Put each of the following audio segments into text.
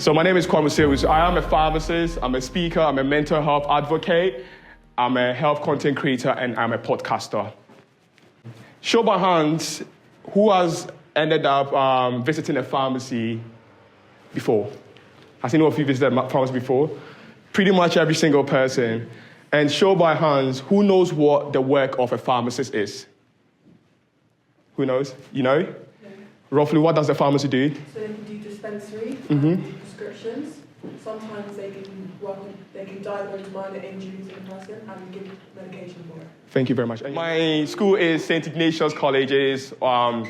So my name is Kwame. I am a pharmacist, I'm a speaker, I'm a mental health advocate, I'm a health content creator, and I'm a podcaster. Show by hands, who has ended up visiting a pharmacy before? Has anyone of you visited a pharmacy before? Pretty much every single person. And show by hands, who knows what the work of a pharmacist is? Who knows? You know? Yeah. Roughly, what does the pharmacy do? So they can do dispensary, prescriptions. Sometimes they can diagnose minor injuries in a person and give medication for it. Thank you very much. My school is St. Ignatius College. It's one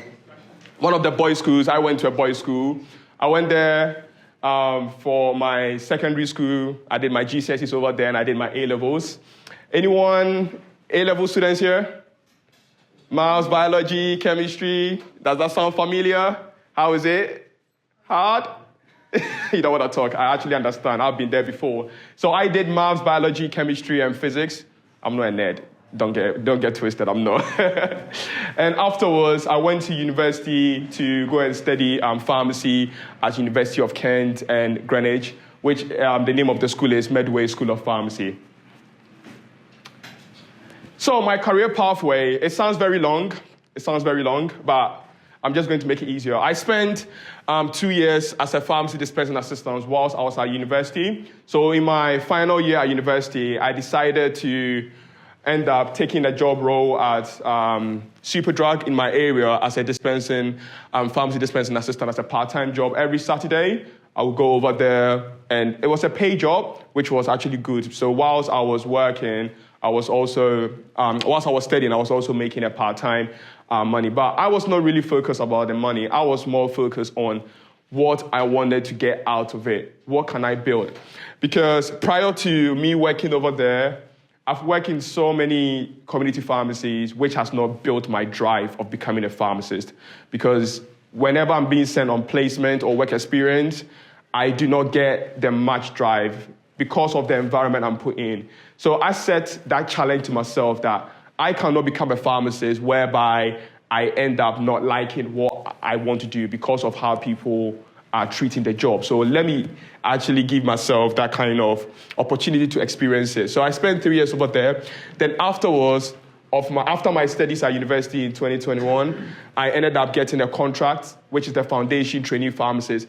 of the boys' schools. I went to a boys' school. I went there for my secondary school. I did my GCSEs over there, and I did my A-levels. Anyone A-level students here? Maths, biology, chemistry. Does that sound familiar? How is it? Hard? You don't want to talk. I actually understand. I've been there before. So I did maths, biology, chemistry, and physics. I'm not a nerd. Don't get twisted. I'm not. And afterwards, I went to university to go and study pharmacy at University of Kent and Greenwich, which the name of the school is Medway School of Pharmacy. So my career pathway, it sounds very long, but I'm just going to make it easier. I spent 2 years as a pharmacy dispensing assistant whilst I was at university. So in my final year at university, I decided to end up taking a job role at Superdrug in my area as a pharmacy dispensing assistant as a part-time job. Every Saturday, I would go over there, and it was a paid job, which was actually good. So whilst I was working, whilst I was studying, I was also making a part-time money. But I was not really focused about the money. I was more focused on what I wanted to get out of it. What can I build? Because prior to me working over there, I've worked in so many community pharmacies, which has not built my drive of becoming a pharmacist. Because whenever I'm being sent on placement or work experience, I do not get the much drive because of the environment I'm put in. So I set that challenge to myself that I cannot become a pharmacist whereby I end up not liking what I want to do because of how people are treating the job. So let me actually give myself that kind of opportunity to experience it. So I spent 3 years over there. Then afterwards, after my studies at university in 2021, I ended up getting a contract, which is the foundation trainee pharmacist.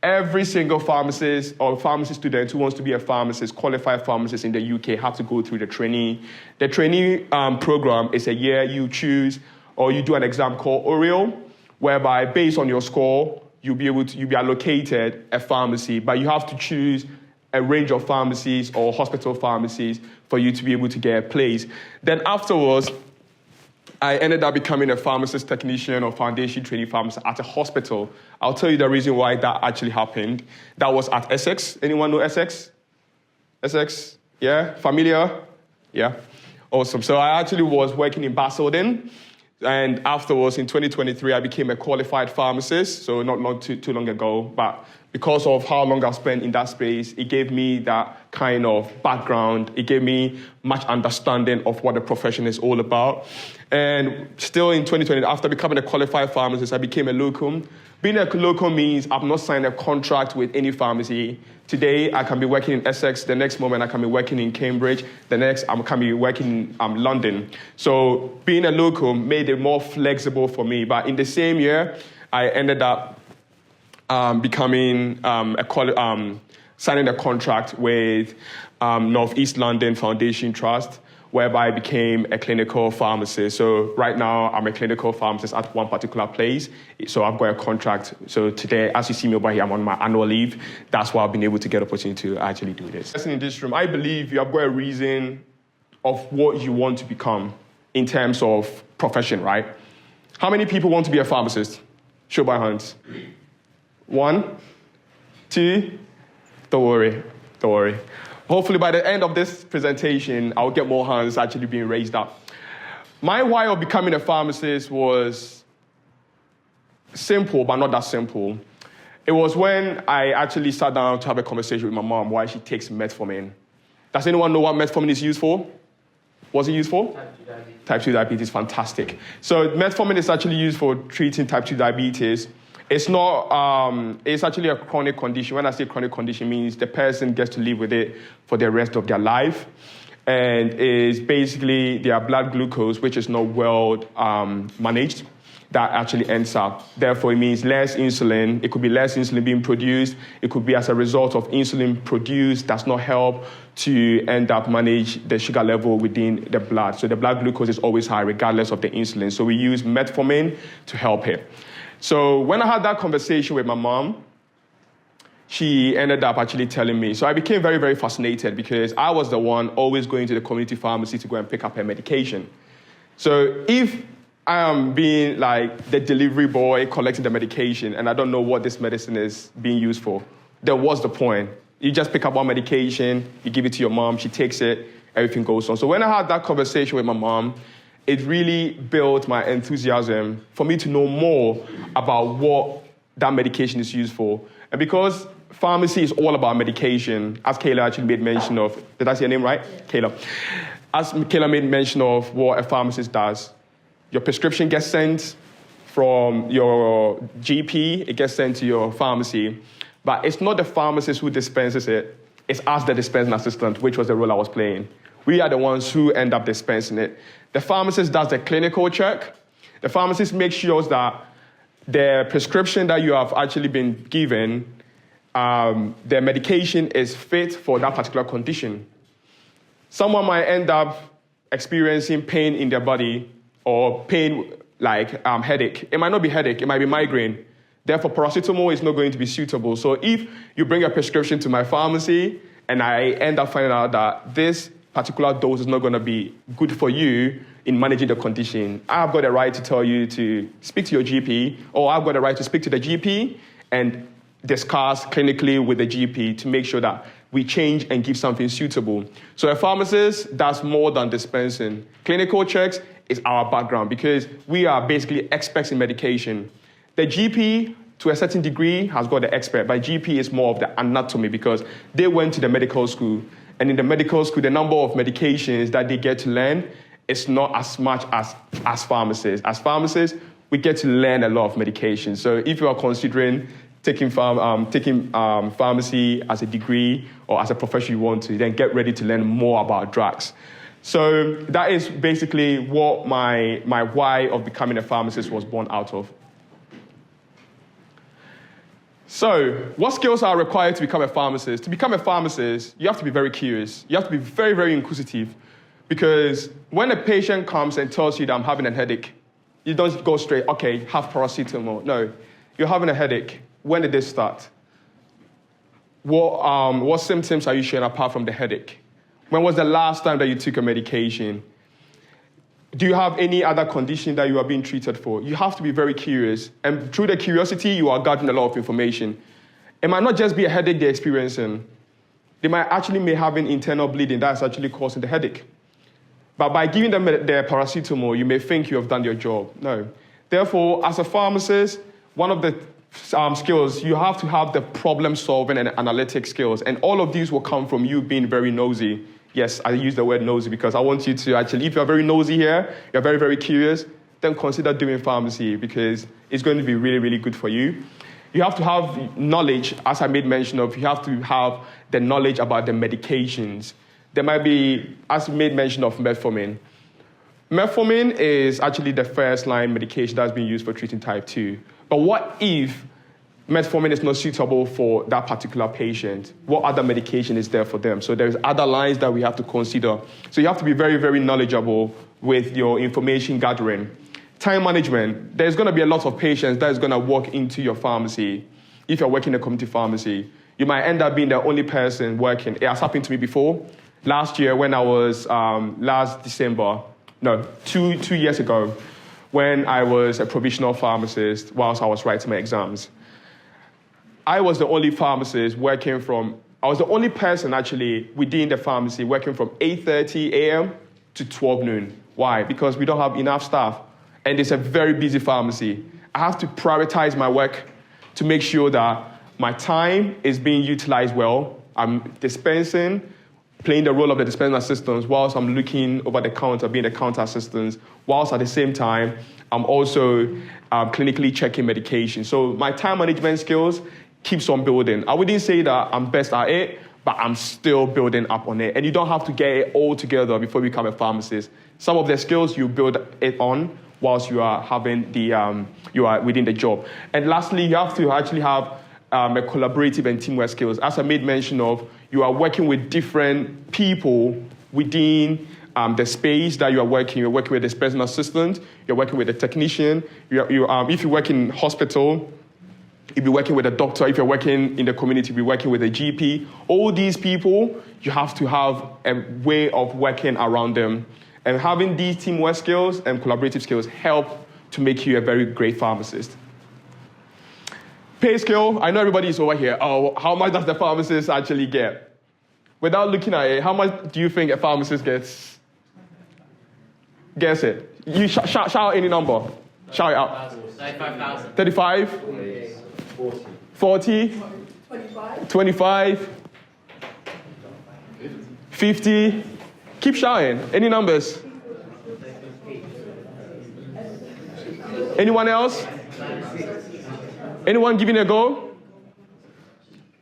Every single pharmacist or pharmacy student who wants to be a pharmacist, qualified pharmacist in the UK, have to go through the trainee. The trainee program is a year you choose, or you do an exam called Oriel, whereby based on your score, you'll be allocated a pharmacy, but you have to choose a range of pharmacies or hospital pharmacies for you to be able to get a place. Then afterwards, I ended up becoming a pharmacist technician or foundation trainee pharmacist at a hospital. I'll tell you the reason why that actually happened. That was at Essex. Anyone know Essex? Essex? Yeah? Familiar? Yeah? Awesome. So I actually was working in Basildon. And afterwards, in 2023, I became a qualified pharmacist. So not too long ago. But because of how long I've spent in that space, it gave me that kind of background. It gave me much understanding of what the profession is all about. And still in 2020, after becoming a qualified pharmacist, I became a locum. Being a locum means I've not signed a contract with any pharmacy. Today, I can be working in Essex. The next moment, I can be working in Cambridge. The next, I can be working in London. So being a locum made it more flexible for me. But in the same year, I ended up signing a contract with North East London Foundation Trust, whereby I became a clinical pharmacist. So right now, I'm a clinical pharmacist at one particular place. So I've got a contract. So today, as you see me over here, I'm on my annual leave. That's why I've been able to get an opportunity to actually do this. In this room, I believe you have got a reason of what you want to become in terms of profession, right? How many people want to be a pharmacist? Show by hands. 1, 2, don't worry. Hopefully by the end of this presentation, I'll get more hands actually being raised up. My why of becoming a pharmacist was simple, but not that simple. It was when I actually sat down to have a conversation with my mom why she takes metformin. Does anyone know what metformin is used for? What's it used for? Type 2 diabetes. Type 2 diabetes, fantastic. So metformin is actually used for treating type 2 diabetes. It's not, it's actually a chronic condition. When I say chronic condition, it means the person gets to live with it for the rest of their life. And it's basically their blood glucose, which is not well managed, that actually ends up. Therefore, it means less insulin. It could be less insulin being produced. It could be as a result of insulin produced does not help to end up manage the sugar level within the blood. So the blood glucose is always high regardless of the insulin. So we use metformin to help it. So when I had that conversation with my mom, she ended up actually telling me. So I became very, very fascinated because I was the one always going to the community pharmacy to go and pick up her medication. So if I am being like the delivery boy collecting the medication and I don't know what this medicine is being used for, then what's the point? You just pick up one medication, you give it to your mom, she takes it, everything goes on. So when I had that conversation with my mom, it really built my enthusiasm for me to know more about what that medication is used for. And because pharmacy is all about medication, as Kayla actually made mention of, did I say your name right? Yeah. Kayla. As Kayla made mention of what a pharmacist does, your prescription gets sent from your GP, it gets sent to your pharmacy, but it's not the pharmacist who dispenses it, it's us, the dispensing assistant, which was the role I was playing. We are the ones who end up dispensing it. The pharmacist does the clinical check. The pharmacist makes sure that the prescription that you have actually been given, the medication is fit for that particular condition. Someone might end up experiencing pain in their body or pain like headache. It might not be headache, it might be migraine. Therefore, paracetamol is not going to be suitable. So if you bring a prescription to my pharmacy and I end up finding out that this particular dose is not going to be good for you in managing the condition, I've got the right to tell you to speak to your GP, or I've got the right to speak to the GP and discuss clinically with the GP to make sure that we change and give something suitable. So a pharmacist does more than dispensing. Clinical checks is our background because we are basically experts in medication. The GP, to a certain degree, has got the expert, but GP is more of the anatomy because they went to the medical school. And in the medical school, the number of medications that they get to learn is not as much as pharmacists. As pharmacists, we get to learn a lot of medications. So if you are considering taking pharmacy as a degree or as a profession you want to, then get ready to learn more about drugs. So that is basically what my why of becoming a pharmacist was born out of. So what skills are required to become a pharmacist? To become a pharmacist, you have to be very curious. You have to be very, very inquisitive. Because when a patient comes and tells you that I'm having a headache, you don't go straight, okay, have paracetamol. No, you're having a headache. When did this start? What symptoms are you showing apart from the headache? When was the last time that you took a medication? Do you have any other condition that you are being treated for? You have to be very curious. And through the curiosity, you are gathering a lot of information. It might not just be a headache they're experiencing. They may have an internal bleeding that's actually causing the headache. But by giving them the paracetamol, you may think you have done your job. No. Therefore, as a pharmacist, one of the skills, you have to have the problem-solving and analytic skills. And all of these will come from you being very nosy. Yes, I use the word nosy because I want you to actually, if you're very nosy here, you're very, very curious, then consider doing pharmacy because it's going to be really, really good for you. You have to have knowledge, as I made mention of, you have to have the knowledge about the medications. There might be, as I made mention of, metformin. Metformin is actually the first-line medication that's being used for treating type 2. But what if metformin is not suitable for that particular patient? What other medication is there for them? So there's other lines that we have to consider. So you have to be very, very knowledgeable with your information gathering. Time management. There's going to be a lot of patients that is going to walk into your pharmacy. If you're working in a community pharmacy, you might end up being the only person working. It has happened to me before. Last year when I was, last December, no, two years ago, when I was a provisional pharmacist whilst I was writing my exams. I was the only pharmacist I was the only person actually within the pharmacy working from 8:30 a.m. to 12 noon. Why? Because we don't have enough staff. And it's a very busy pharmacy. I have to prioritize my work to make sure that my time is being utilized well. I'm dispensing playing the role of the dispensing assistant whilst I'm looking over the counter, being the counter assistant, whilst at the same time, I'm also clinically checking medication. So my time management skills keeps on building. I wouldn't say that I'm best at it, but I'm still building up on it. And you don't have to get it all together before you become a pharmacist. Some of the skills you build it on whilst you are having you are within the job. And lastly, you have to actually have a collaborative and teamwork skills. As I made mention of, you are working with different people within the space that you are working. You're working with the dispensing assistant, you're working with a technician, if you work in hospital, you'll be working with a doctor. If you're working in the community, you'll be working with a GP. All these people, you have to have a way of working around them. And having these teamwork skills and collaborative skills help to make you a very great pharmacist. Pay scale, I know everybody is over here. Oh, how much does the pharmacist actually get? Without looking at it, how much do you think a pharmacist gets? Guess it. You shout out any number. Shout it out. 35,000. 35? 40? 25? 50? Keep shouting. Any numbers? Anyone else? Anyone giving a go?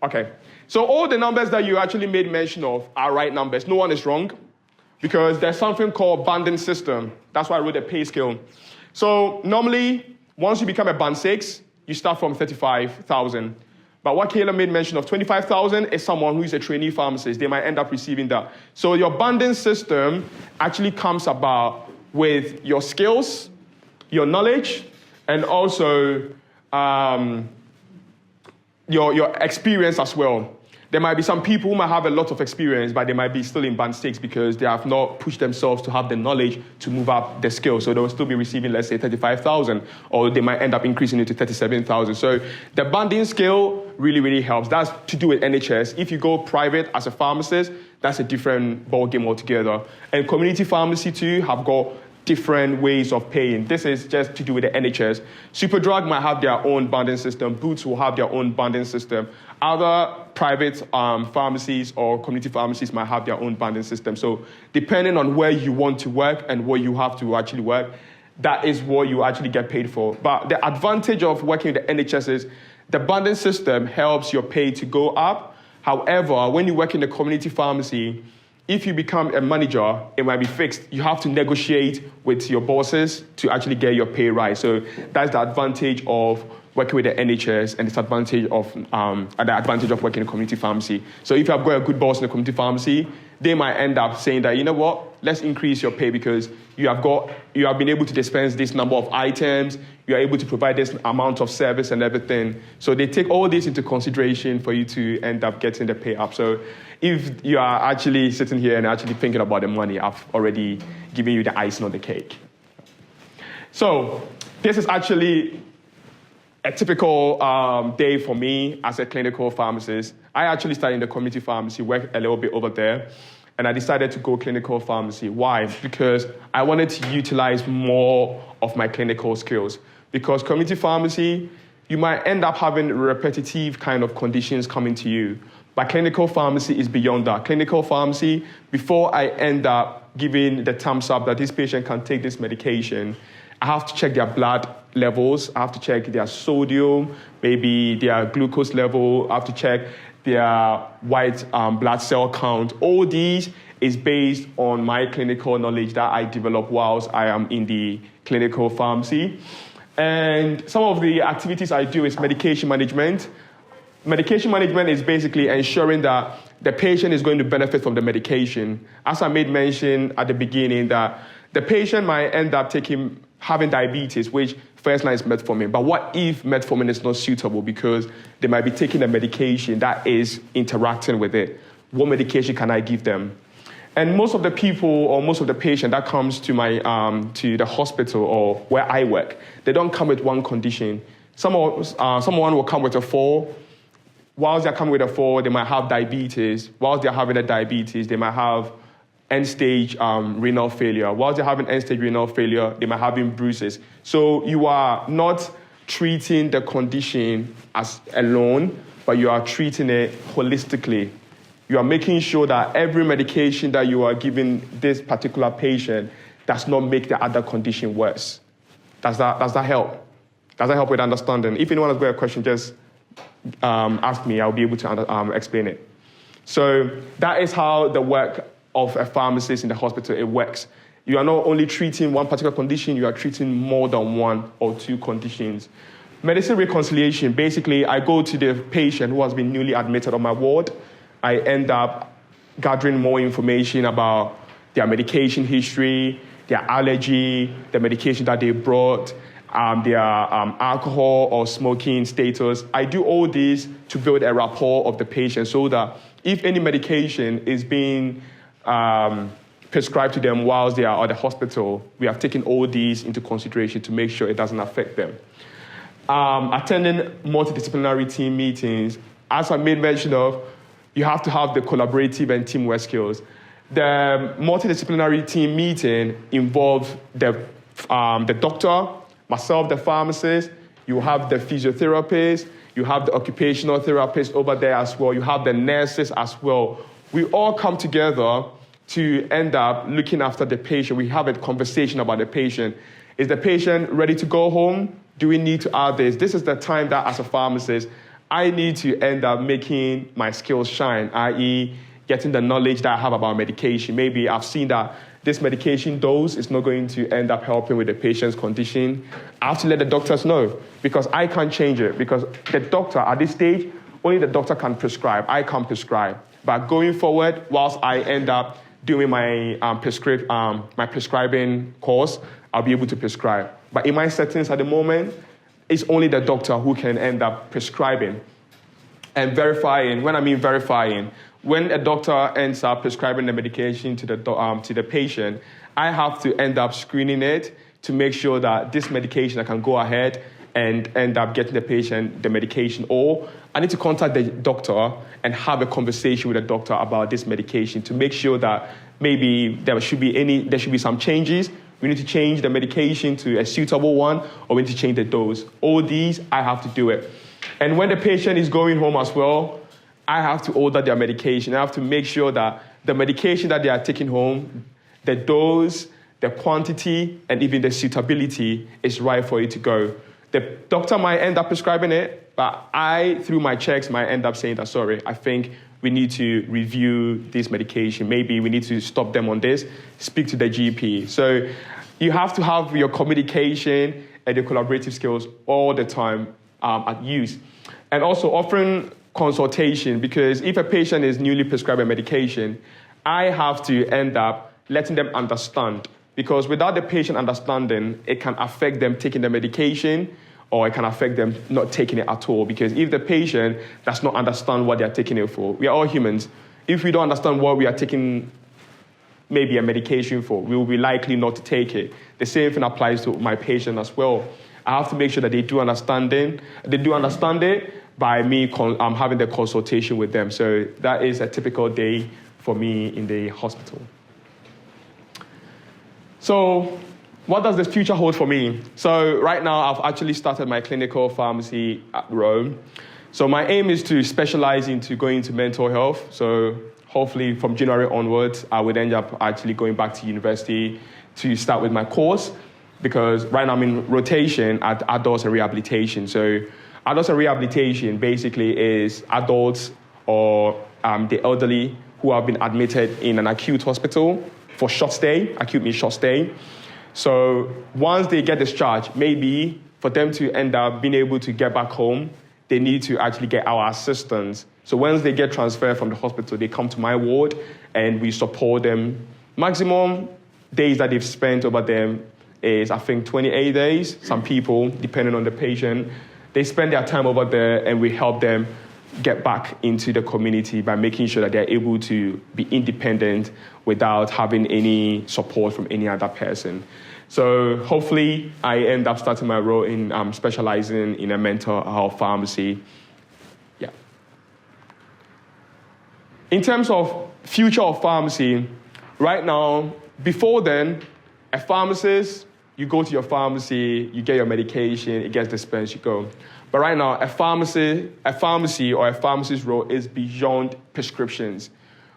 Okay. So all the numbers that you actually made mention of are right numbers. No one is wrong because there's something called banding system. That's why I wrote a pay scale. So normally, once you become a band 6, you start from 35,000. But what Kayla made mention of, 25,000 is someone who is a trainee pharmacist. They might end up receiving that. So your banding system actually comes about with your skills, your knowledge, and also your experience as well. There might be some people who might have a lot of experience, but they might be still in band 6 because they have not pushed themselves to have the knowledge to move up the skill. So they'll still be receiving, let's say, 35,000, or they might end up increasing it to 37,000. So the banding scale really, really helps. That's to do with NHS. If you go private as a pharmacist, that's a different ballgame altogether. And community pharmacy too have got different ways of paying. This is just to do with the NHS. Superdrug might have their own banding system. Boots will have their own banding system. Other private pharmacies or community pharmacies might have their own banding system. So depending on where you want to work and where you have to actually work, that is what you actually get paid for. But the advantage of working with the NHS is the banding system helps your pay to go up. However, when you work in the community pharmacy, if you become a manager, it might be fixed. You have to negotiate with your bosses to actually get your pay rise. So that's the advantage of working with the NHS and the advantage of working in a community pharmacy. So if you have got a good boss in a community pharmacy, they might end up saying that, you know what, let's increase your pay because you have been able to dispense this number of items, you are able to provide this amount of service and everything. So they take all this into consideration for you to end up getting the pay up. So if you are actually sitting here and actually thinking about the money, I've already given you the icing on the cake. So this is actually a typical day for me as a clinical pharmacist. I actually started in the community pharmacy, worked a little bit over there, and I decided to go clinical pharmacy. Why? Because I wanted to utilize more of my clinical skills. Because community pharmacy, you might end up having repetitive kind of conditions coming to you. But clinical pharmacy is beyond that. Clinical pharmacy, before I end up giving the thumbs up that this patient can take this medication, I have to check their blood levels. I have to check their sodium, maybe their glucose level. I have to check their white blood cell count. All these is based on my clinical knowledge that I develop whilst I am in the clinical pharmacy. And some of the activities I do is medication management. Medication management is basically ensuring that the patient is going to benefit from the medication. As I made mention at the beginning, that the patient might end up having diabetes, which first line is metformin. But what if metformin is not suitable because they might be taking a medication that is interacting with it? What medication can I give them? And most of the people or most of the patient that comes to to the hospital or where I work, they don't come with one condition. Someone will come with a 4. Whilst they're coming with a 4, they might have diabetes. Whilst they're having a diabetes, they might have end-stage renal failure. Whilst they're having end-stage renal failure, they might have bruises. So you are not treating the condition as alone, but you are treating it holistically. You are making sure that every medication that you are giving this particular patient does not make the other condition worse. Does that help? Does that help with understanding? If anyone has got a question, just ask me. I'll be able to explain it. So that is how the work of a pharmacist in the hospital, it works. You are not only treating one particular condition, you are treating more than one or two conditions. Medicine reconciliation, basically, I go to the patient who has been newly admitted on my ward. I end up gathering more information about their medication history, their allergy, the medication that they brought, their alcohol or smoking status. I do all this to build a rapport of the patient so that if any medication is being prescribed to them whilst they are at the hospital, we have taken all these into consideration to make sure it doesn't affect them. Attending multidisciplinary team meetings, as I made mention of, you have to have the collaborative and teamwork skills. The multidisciplinary team meeting involves the doctor, myself, the pharmacist, you have the physiotherapist, you have the occupational therapist over there as well, you have the nurses as well. We all come together to end up looking after the patient. We have a conversation about the patient. Is the patient ready to go home? Do we need to add this? This is the time that as a pharmacist, I need to end up making my skills shine, i.e. getting the knowledge that I have about medication. Maybe I've seen that this medication dose is not going to end up helping with the patient's condition. I have to let the doctors know because I can't change it. Because the doctor, at this stage, only the doctor can prescribe. I can't prescribe. But going forward, whilst I end up doing my prescribing course, I'll be able to prescribe. But in my settings at the moment, it's only the doctor who can end up prescribing. And verifying, when I mean verifying, when a doctor ends up prescribing the medication to the patient, I have to end up screening it to make sure that this medication I can go ahead and end up getting the patient the medication, or I need to contact the doctor and have a conversation with the doctor about this medication to make sure that maybe there should be some changes. We need to change the medication to a suitable one, or we need to change the dose. All these, I have to do it. And when the patient is going home as well, I have to order their medication. I have to make sure that the medication that they are taking home, the dose, the quantity, and even the suitability is right for it to go. The doctor might end up prescribing it, but I, through my checks, might end up saying that, sorry, I think we need to review this medication. Maybe we need to stop them on this, speak to the GP. So you have to have your communication and your collaborative skills all the time at use. And also offering consultation, because if a patient is newly prescribed a medication, I have to end up letting them understand. Because without the patient understanding, it can affect them taking the medication, or it can affect them not taking it at all. Because if the patient does not understand what they are taking it for, we are all humans. If we don't understand what we are taking maybe a medication for, we will be likely not to take it. The same thing applies to my patient as well. I have to make sure that they do understand it by me having the consultation with them. So that is a typical day for me in the hospital. So what does the future hold for me? So right now, I've actually started my clinical pharmacy at Rome. So my aim is to specialize into going into mental health. So hopefully from January onwards, I would end up actually going back to university to start with my course, because right now I'm in rotation at adults and rehabilitation. So adults and rehabilitation basically is adults or the elderly who have been admitted in an acute hospital for short stay. Acute means short stay. So once they get discharged, maybe for them to end up being able to get back home, they need to actually get our assistance. So once they get transferred from the hospital, they come to my ward and we support them. Maximum days that they've spent over there is, I think, 28 days. Some people, depending on the patient, they spend their time over there and we help them get back into the community by making sure that they're able to be independent without having any support from any other person. So hopefully I end up starting my role in specializing in a mental health pharmacy. Yeah. In terms of future of pharmacy, right now, before then, a pharmacist, you go to your pharmacy, you get your medication, it gets dispensed, you go. But right now, a pharmacy or a pharmacist's role is beyond prescriptions.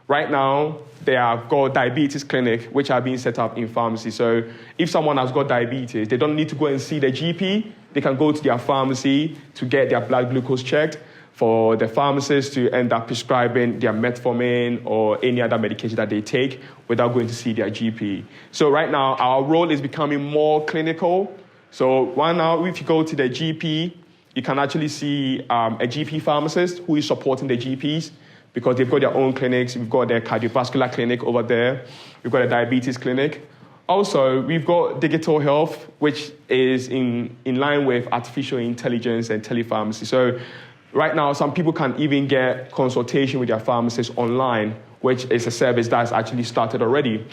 Right now, they have got diabetes clinic, which are being set up in pharmacy. So if someone has got diabetes, they don't need to go and see the GP. They can go to their pharmacy to get their blood glucose checked, for the pharmacist to end up prescribing their metformin or any other medication that they take without going to see their GP. So right now, our role is becoming more clinical. So right now, if you go to the GP, you can actually see a GP pharmacist who is supporting the GPs because they've got their own clinics. We've got their cardiovascular clinic over there. We've got a diabetes clinic. Also, we've got digital health, which is in line with artificial intelligence and telepharmacy. So right now, some people can even get consultation with their pharmacist online, which is a service that's actually started already.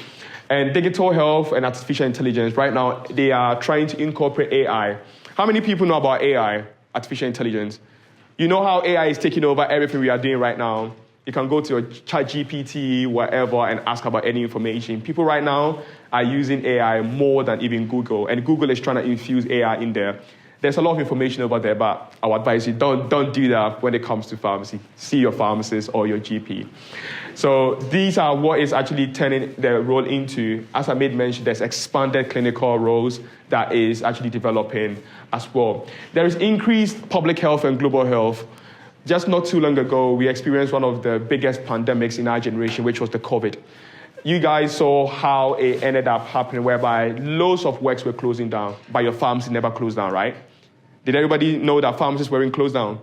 And digital health and artificial intelligence, right now, they are trying to incorporate AI. How many people know about AI, artificial intelligence? You know how AI is taking over everything we are doing right now. You can go to your ChatGPT, whatever, and ask about any information. People right now are using AI more than even Google, and Google is trying to infuse AI in there. There's a lot of information over there, but I would advise you don't do that when it comes to pharmacy. See your pharmacist or your GP. So these are what is actually turning the role into. As I made mention, there's expanded clinical roles that is actually developing as well. There is increased public health and global health. Just not too long ago, we experienced one of the biggest pandemics in our generation, which was the COVID. You guys saw how it ended up happening, whereby loads of works were closing down, but your pharmacy never closed down, right? Did everybody know that pharmacies weren't closed down?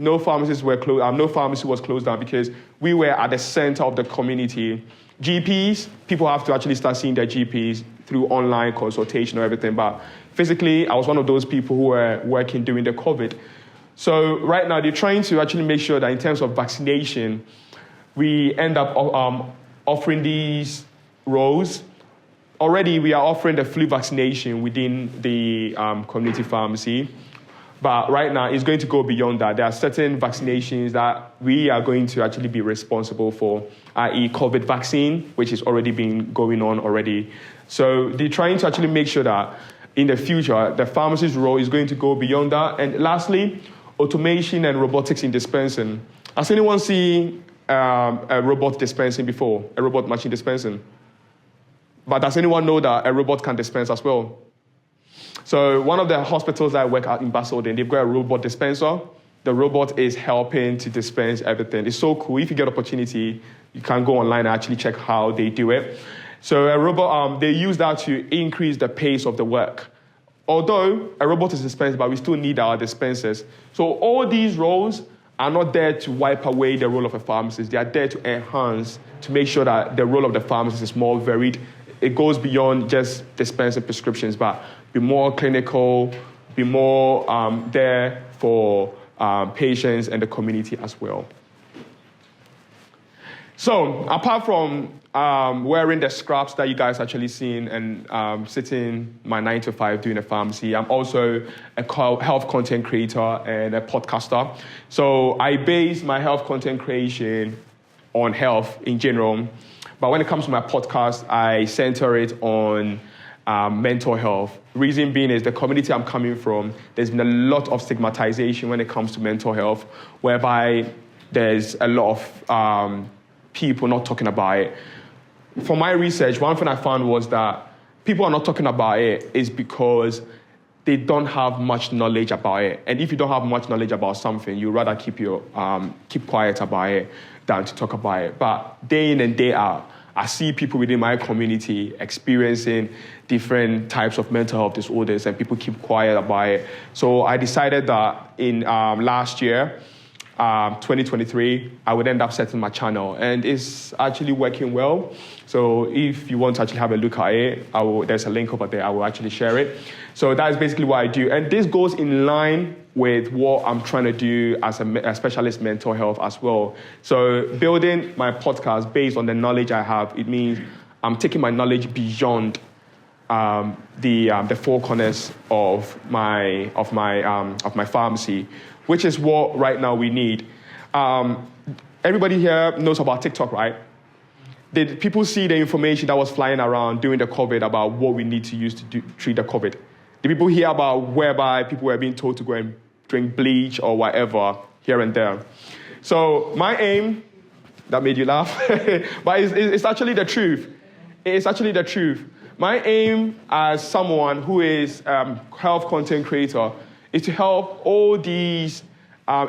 No pharmacies were closed. No pharmacy was closed down because we were at the center of the community. GPs, people have to actually start seeing their GPs through online consultation or everything. But physically, I was one of those people who were working during the COVID. So right now, they're trying to actually make sure that in terms of vaccination, we end up offering these roles. Already, we are offering the flu vaccination within the community pharmacy. But right now, it's going to go beyond that. There are certain vaccinations that we are going to actually be responsible for, i.e. COVID vaccine, which is already been going on already. So they're trying to actually make sure that in the future, the pharmacist's role is going to go beyond that. And lastly, automation and robotics in dispensing. Has anyone seen a robot dispensing before, a robot machine dispensing? But does anyone know that a robot can dispense as well? So one of the hospitals that I work at in Basildon, they've got a robot dispenser. The robot is helping to dispense everything. It's so cool. If you get opportunity, you can go online and actually check how they do it. So a robot, they use that to increase the pace of the work. Although a robot is dispensed, but we still need our dispensers. So all these roles are not there to wipe away the role of a pharmacist. They are there to enhance, to make sure that the role of the pharmacist is more varied. It goes beyond just dispensing prescriptions, but be more clinical, be more there for patients and the community as well. So apart from wearing the scraps that you guys actually seen and sitting my 9 to 5 doing a pharmacy, I'm also a health content creator and a podcaster. So I base my health content creation on health in general. But when it comes to my podcast, I center it on mental health. Reason being is the community I'm coming from, there's been a lot of stigmatization when it comes to mental health, whereby there's a lot of people not talking about it. From my research, one thing I found was that people are not talking about it is because they don't have much knowledge about it. And if you don't have much knowledge about something, you'd rather keep quiet about it than to talk about it. But day in and day out, I see people within my community experiencing different types of mental health disorders, and people keep quiet about it. So I decided that in last year, 2023, I would end up setting my channel, and it's actually working well. So if you want to actually have a look at it, there's a link over there. I will actually share it. So that is basically what I do. And this goes in line with what I'm trying to do as a specialist mental health as well. So building my podcast based on the knowledge I have, it means I'm taking my knowledge beyond the four corners of my pharmacy, which is what right now we need. Everybody here knows about TikTok, right? Did people see the information that was flying around during the COVID about what we need to use to treat the COVID? Did people hear about whereby people were being told to go and drink bleach or whatever here and there. So my aim, that made you laugh, but it's actually the truth. It's actually the truth. My aim as someone who is health content creator is to help all these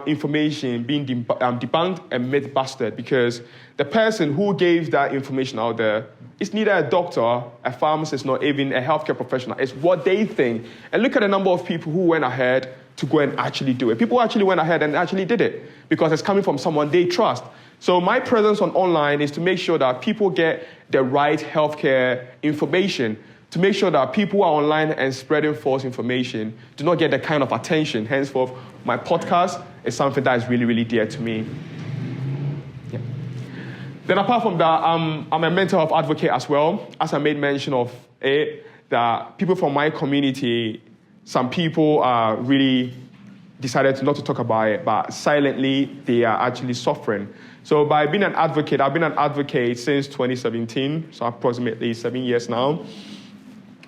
information being debunked and myth busted, because the person who gave that information out there is neither a doctor, a pharmacist, nor even a healthcare professional. It's what they think. And look at the number of people who went ahead to go and actually do it. People actually went ahead and actually did it because it's coming from someone they trust. So my presence on online is to make sure that people get the right healthcare information, to make sure that people who are online and spreading false information do not get the kind of attention. Henceforth, my podcast is something that is really, really dear to me. Yeah. Then apart from that, I'm a mental health advocate as well. As I made mention of it, that people from my community, some people are really decided not to talk about it, but silently they are actually suffering. So by being an advocate, I've been an advocate since 2017, so approximately 7 years now,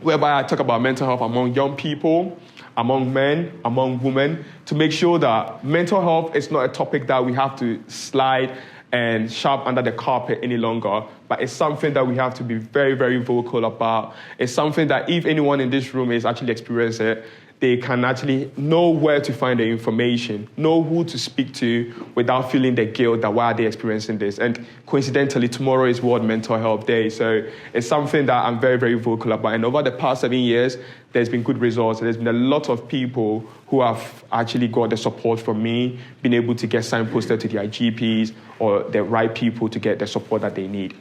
whereby I talk about mental health among young people, among men, among women, to make sure that mental health is not a topic that we have to slide and shove under the carpet any longer, but it's something that we have to be very, very vocal about. It's something that if anyone in this room is actually experiencing it, they can actually know where to find the information, know who to speak to without feeling the guilt that why are they experiencing this. And coincidentally, tomorrow is World Mental Health Day. So it's something that I'm very, very vocal about. And over the past 7 years, there's been good results. There's been a lot of people who have actually got the support from me, been able to get signposted to their GPs or the right people to get the support that they need.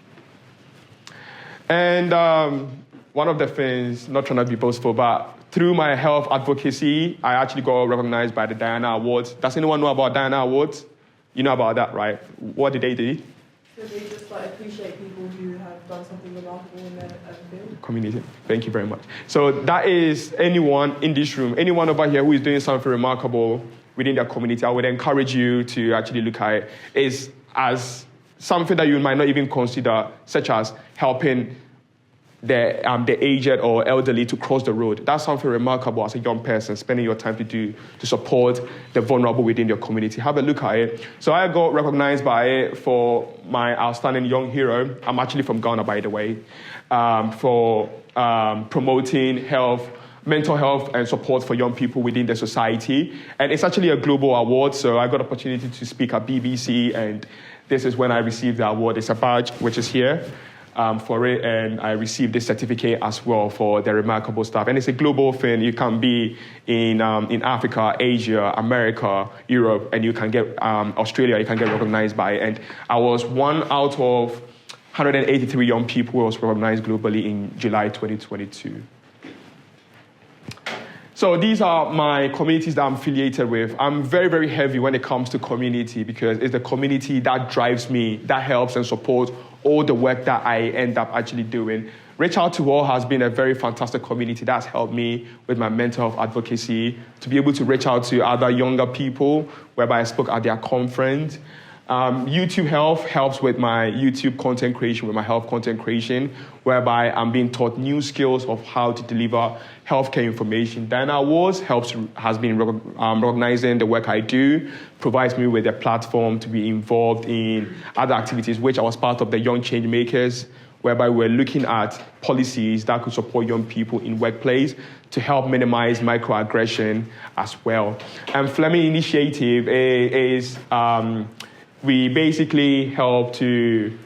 And one of the things, not trying to be boastful, but through my health advocacy, I actually got recognized by the Diana Awards. Does anyone know about Diana Awards? You know about that, right? What did they do? So they just appreciate people who have done something remarkable in their field. Community. Thank you very much. So that is anyone in this room, anyone over here who is doing something remarkable within their community. I would encourage you to actually look at it. It's as something that you might not even consider, such as helping the aged or elderly to cross the road. That's something remarkable as a young person, spending your time to support the vulnerable within your community. Have a look at it. So I got recognized by it for my outstanding young hero. I'm actually from Ghana, by the way, for promoting health, mental health and support for young people within the society. And it's actually a global award, so I got the opportunity to speak at BBC, and this is when I received the award. It's a badge, which is here. For it, and I received this certificate as well for the remarkable stuff. And it's a global thing. You can be in Africa, Asia, America, Europe, and you can get Australia. You can get recognized by it. And I was one out of 183 young people who was recognized globally in July 2022. So these are my communities that I'm affiliated with. I'm very, very heavy when it comes to community because it's the community that drives me, that helps and supports all the work that I end up actually doing. Reach Out to All has been a very fantastic community that's helped me with my mental health advocacy, to be able to reach out to other younger people, whereby I spoke at their conference. YouTube Health helps with my YouTube content creation, with my health content creation, whereby I'm being taught new skills of how to deliver healthcare information. Diana Awards has been recognizing the work I do, provides me with a platform to be involved in other activities, which I was part of the Young Change Makers, whereby we're looking at policies that could support young people in workplace to help minimize microaggression as well. And Fleming Initiative is we basically help to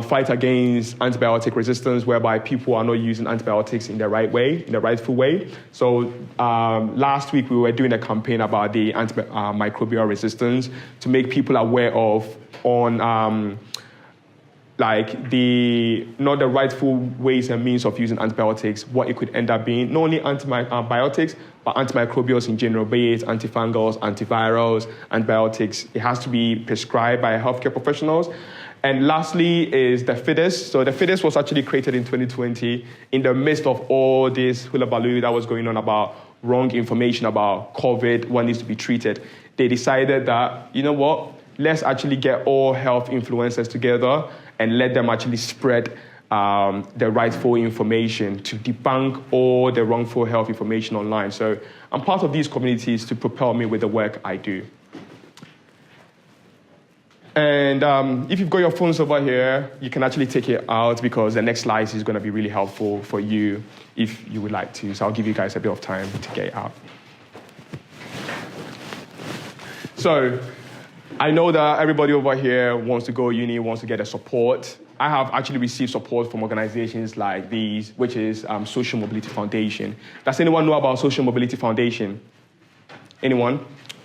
fight against antibiotic resistance, whereby people are not using antibiotics in the right way, in the rightful way. So last week we were doing a campaign about the antimicrobial resistance to make people aware of not the rightful ways and means of using antibiotics, what it could end up being, not only antibiotics, but antimicrobials in general, be it antifungals, antivirals, antibiotics. It has to be prescribed by healthcare professionals. And lastly is the FIDIS. So the FIDIS was actually created in 2020 in the midst of all this hullabaloo that was going on about wrong information about COVID, what needs to be treated. They decided that, you know what, let's actually get all health influencers together and let them actually spread the rightful information, to debunk all the wrongful health information online. So I'm part of these communities to propel me with the work I do. And if you've got your phones over here, you can actually take it out because the next slide is going to be really helpful for you if you would like to. So I'll give you guys a bit of time to get it out. So I know that everybody over here wants to go uni, wants to get the support. I have actually received support from organizations like these, which is Social Mobility Foundation. Does anyone know about Social Mobility Foundation? Anyone?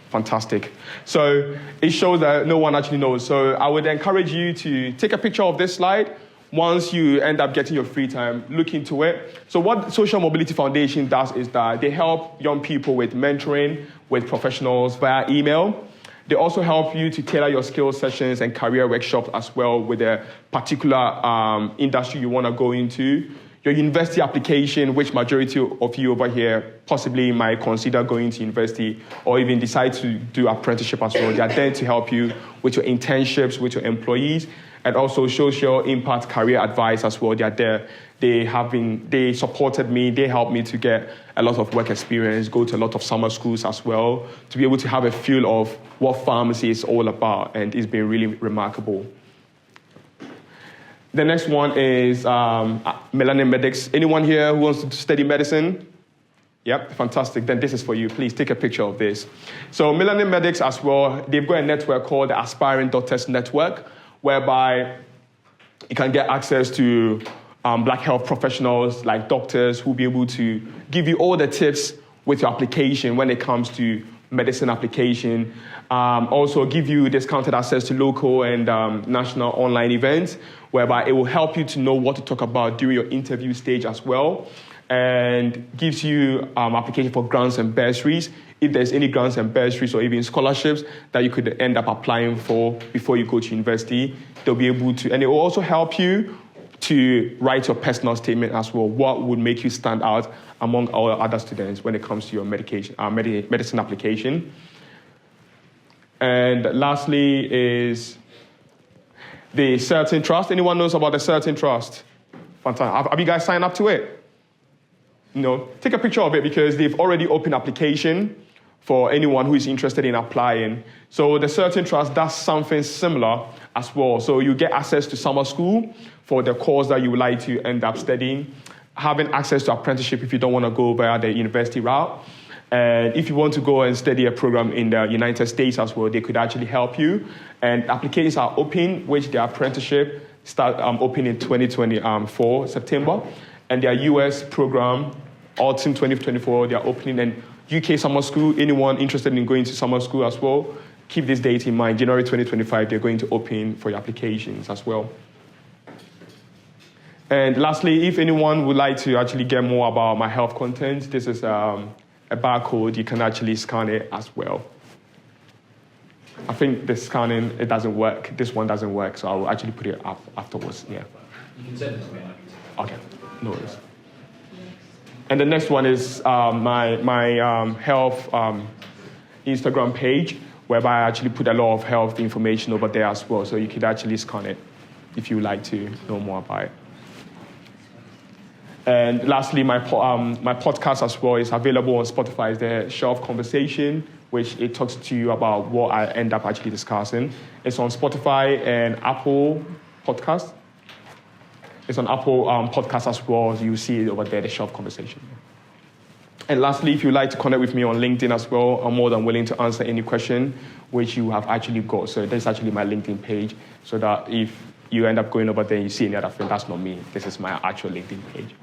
Fantastic. So it shows that no one actually knows. So I would encourage you to take a picture of this slide. Once you end up getting your free time, look into it. So what Social Mobility Foundation does is that they help young people with mentoring with professionals via email. They also help you to tailor your skills sessions and career workshops as well with a particular industry you want to go into. Your university application, which majority of you over here possibly might consider going to university or even decide to do apprenticeship as well. They are there to help you with your internships, with your employees, and also social impact career advice as well. They are there. They supported me. They helped me to get a lot of work experience, go to a lot of summer schools as well, to be able to have a feel of what pharmacy is all about, and it's been really remarkable. The next one is Melanin Medics. Anyone here who wants to study medicine? Yep, fantastic. Then this is for you. Please take a picture of this. So Melanin Medics as well, they've got a network called the Aspiring Doctors Network, whereby you can get access to Black health professionals like doctors who will be able to give you all the tips with your application when it comes to medicine application. Also give you discounted access to local and national online events, whereby it will help you to know what to talk about during your interview stage as well, and gives you application for grants and bursaries. If there's any grants and bursaries or even scholarships that you could end up applying for before you go to university, they'll be able to, and it will also help you to write your personal statement as well. What would make you stand out among all other students when it comes to your medicine application? And lastly is the Certain Trust. Anyone knows about the Certain Trust? Fantastic. Have you guys signed up to it? No. Take a picture of it because they've already opened application for anyone who is interested in applying. So the Certain Trust does something similar as well. So you get access to summer school for the course that you would like to end up studying, having access to apprenticeship if you don't want to go via the university route. And if you want to go and study a program in the United States as well, they could actually help you. And applications are open, which their apprenticeship start open in 2024, September. And their US program, autumn 2024, they are opening. And UK summer school, anyone interested in going to summer school as well, keep this date in mind. January 2025, they're going to open for your applications as well. And lastly, if anyone would like to actually get more about my health content, this is a barcode. You can actually scan it as well. I think the scanning, it doesn't work. This one doesn't work, so I'll actually put it up afterwards. Yeah. You can send it to me. Okay, no worries. And the next one is my health Instagram page, whereby I actually put a lot of health information over there as well, so you could actually scan it if you would like to know more about it. And lastly, my podcast as well is available on Spotify. It's the Shelf Conversation, which it talks to you about what I end up actually discussing. It's on Spotify and Apple Podcast. It's on Apple Podcast as well. You see it over there, the Shelf Conversation. And lastly, if you'd like to connect with me on LinkedIn as well, I'm more than willing to answer any question which you have actually got. So this is actually my LinkedIn page, so that if you end up going over there and you see any other thing, that's not me. This is my actual LinkedIn page.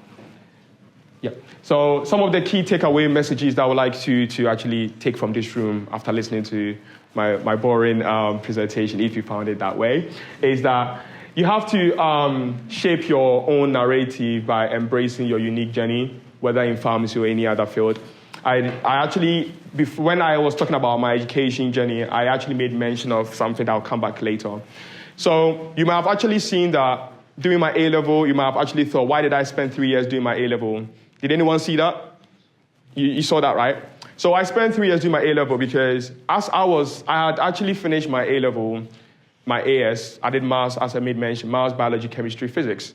Yeah. So some of the key takeaway messages that I would like to actually take from this room after listening to my boring presentation, if you found it that way, is that you have to shape your own narrative by embracing your unique journey, whether in pharmacy or any other field. I actually, when I was talking about my education journey, I actually made mention of something that I'll come back later. So you might have actually seen that during my A-level, you might have actually thought, why did I spend 3 years doing my A-level? Did anyone see that? You saw that, right? So I spent 3 years doing my A-level because as I had actually finished my A-level, my AS, I did maths, as I made mention, maths, biology, chemistry, physics.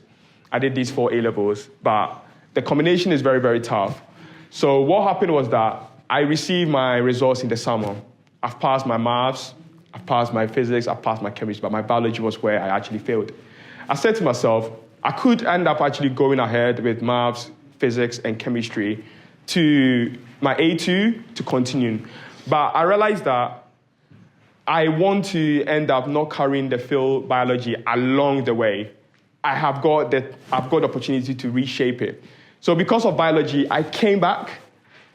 I did these 4 A-levels, but the combination is very, very tough. So what happened was that I received my results in the summer. I've passed my maths, I've passed my physics, I've passed my chemistry, but my biology was where I actually failed. I said to myself, I could end up actually going ahead with maths, physics, and chemistry to my A2 to continue. But I realized that I want to end up not carrying the field biology along the way. I've got the opportunity to reshape it. So because of biology, I came back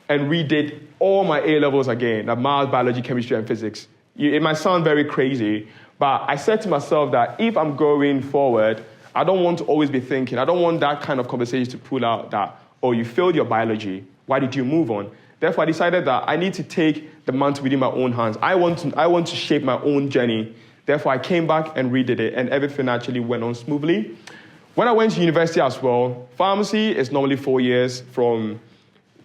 and redid all my A-levels again, the math, biology, chemistry, and physics. It might sound very crazy, but I said to myself that if I'm going forward, I don't want to always be thinking, I don't want that kind of conversation to pull out that, oh, you failed your biology, why did you move on? Therefore, I decided that I need to take the mantle within my own hands. I want to shape my own journey. Therefore, I came back and redid it, and everything actually went on smoothly. When I went to university as well, pharmacy is normally 4 years from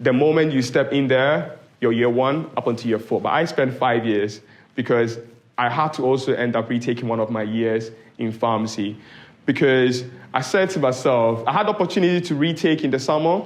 the moment you step in there, your year 1, up until year 4. But I spent 5 years because I had to also end up retaking one of my years in pharmacy. Because I said to myself, I had the opportunity to retake in the summer,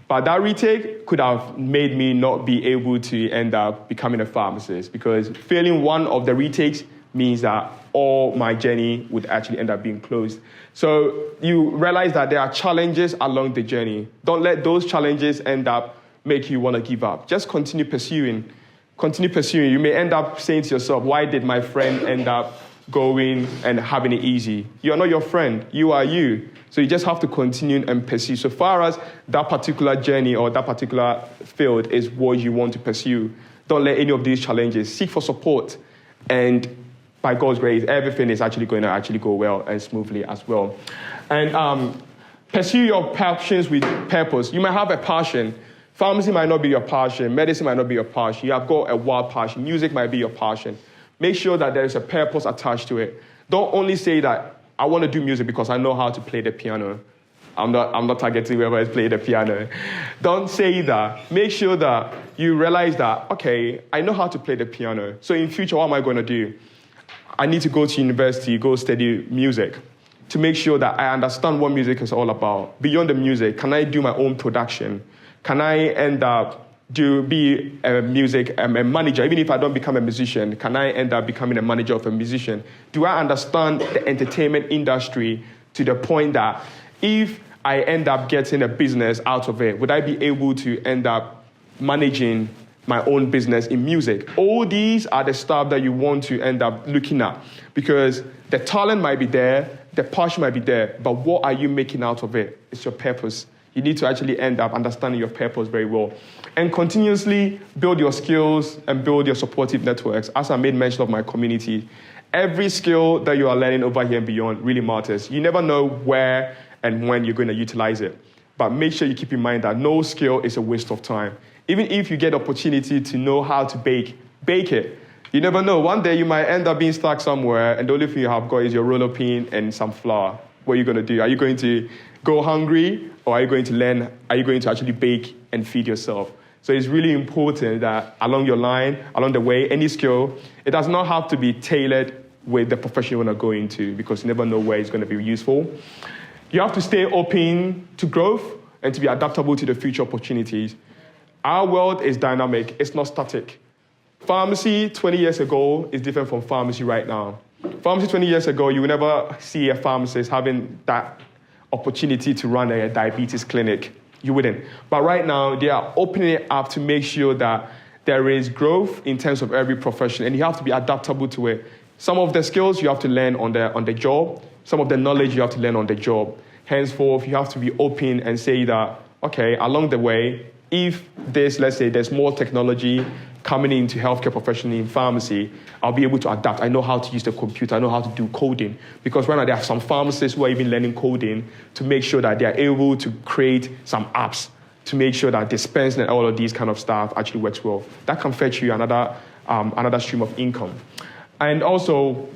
but that retake could have made me not be able to end up becoming a pharmacist, because failing one of the retakes means that all my journey would actually end up being closed. So you realize that there are challenges along the journey. Don't let those challenges end up make you want to give up. Just continue pursuing. Continue pursuing. You may end up saying to yourself, why did my friend end up going and having it easy? You are not your friend. You are you. So you just have to continue and pursue. So far as that particular journey or that particular field is what you want to pursue, don't let any of these challenges. Seek for support. And by God's grace, everything is actually going to go well and smoothly as well. And pursue your passions with purpose. You might have a passion. Pharmacy might not be your passion. Medicine might not be your passion. You have got a wild passion. Music might be your passion. Make sure that there is a purpose attached to it. Don't only say that I want to do music because I know how to play the piano. I'm not targeting whoever has played the piano. Don't say that. Make sure that you realize that, okay, I know how to play the piano. So in future, what am I going to do? I need to go to university, go study music to make sure that I understand what music is all about. Beyond the music, can I do my own production? Can I end up be a manager? Even if I don't become a musician, can I end up becoming a manager of a musician? Do I understand the entertainment industry to the point that if I end up getting a business out of it, would I be able to end up managing my own business in music? All these are the stuff that you want to end up looking at, because the talent might be there, the passion might be there, but what are you making out of it? It's your purpose. You need to actually end up understanding your purpose very well. And continuously build your skills and build your supportive networks. As I made mention of my community, every skill that you are learning over here and beyond really matters. You never know where and when you're going to utilize it. But make sure you keep in mind that no skill is a waste of time. Even if you get opportunity to know how to bake it. You never know. One day you might end up being stuck somewhere and the only thing you have got is your roller pin and some flour. What are you going to do? Are you going to go hungry, or are you going to learn? Are you going to actually bake and feed yourself? So it's really important that along your line, along the way, any skill, it does not have to be tailored with the profession you want to go into, because you never know where it's going to be useful. You have to stay open to growth and to be adaptable to the future opportunities. Our world is dynamic. It's not static. Pharmacy 20 years ago is different from pharmacy right now. Pharmacy 20 years ago, you would never see a pharmacist having that opportunity to run a diabetes clinic. You wouldn't. But right now, they are opening it up to make sure that there is growth in terms of every profession, and you have to be adaptable to it. Some of the skills you have to learn on the job. Some of the knowledge you have to learn on the job. Henceforth, you have to be open and say that, okay, along the way, if let's say there's more technology coming into healthcare profession in pharmacy, I'll be able to adapt. I know how to use the computer. I know how to do coding. Because right now there are some pharmacists who are even learning coding to make sure that they are able to create some apps to make sure that dispensing and all of these kind of stuff actually works well. That can fetch you another stream of income. And also,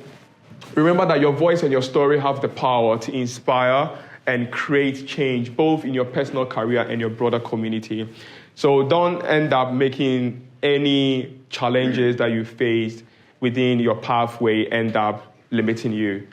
remember that your voice and your story have the power to inspire and create change, both in your personal career and your broader community. So don't end up making any challenges that you faced within your pathway end up limiting you.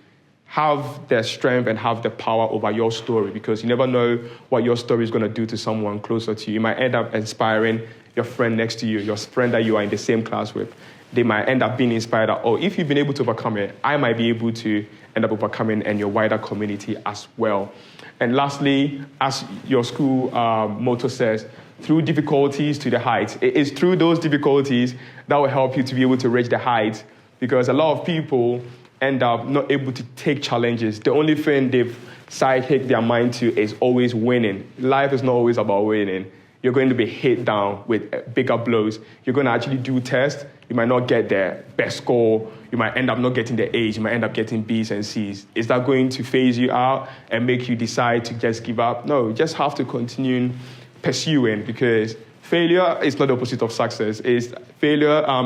have the strength and have the power over your story, because you never know what your story is going to do to someone closer to you. You might end up inspiring your friend next to you, your friend that you are in the same class with. They might end up being inspired that, oh, if you've been able to overcome it, I might be able to end up overcoming in your wider community as well. And lastly, as your school motto says, through difficulties to the heights. It is through those difficulties that will help you to be able to reach the heights, because a lot of people end up not able to take challenges. The only thing they've sidekicked their mind to is always winning. Life is not always about winning. You're going to be hit down with bigger blows. You're going to actually do tests. You might not get the best score. You might end up not getting the A's. You might end up getting B's and C's. Is that going to phase you out and make you decide to just give up? No, you just have to continue pursuing, because failure is not the opposite of success.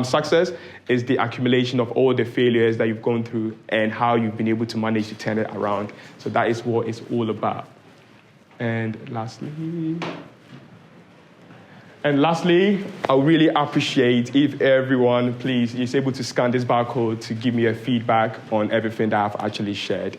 Success is the accumulation of all the failures that you've gone through and how you've been able to manage to turn it around. So that is what it's all about. And lastly, I would really appreciate if everyone, please, is able to scan this barcode to give me a feedback on everything that I've actually shared.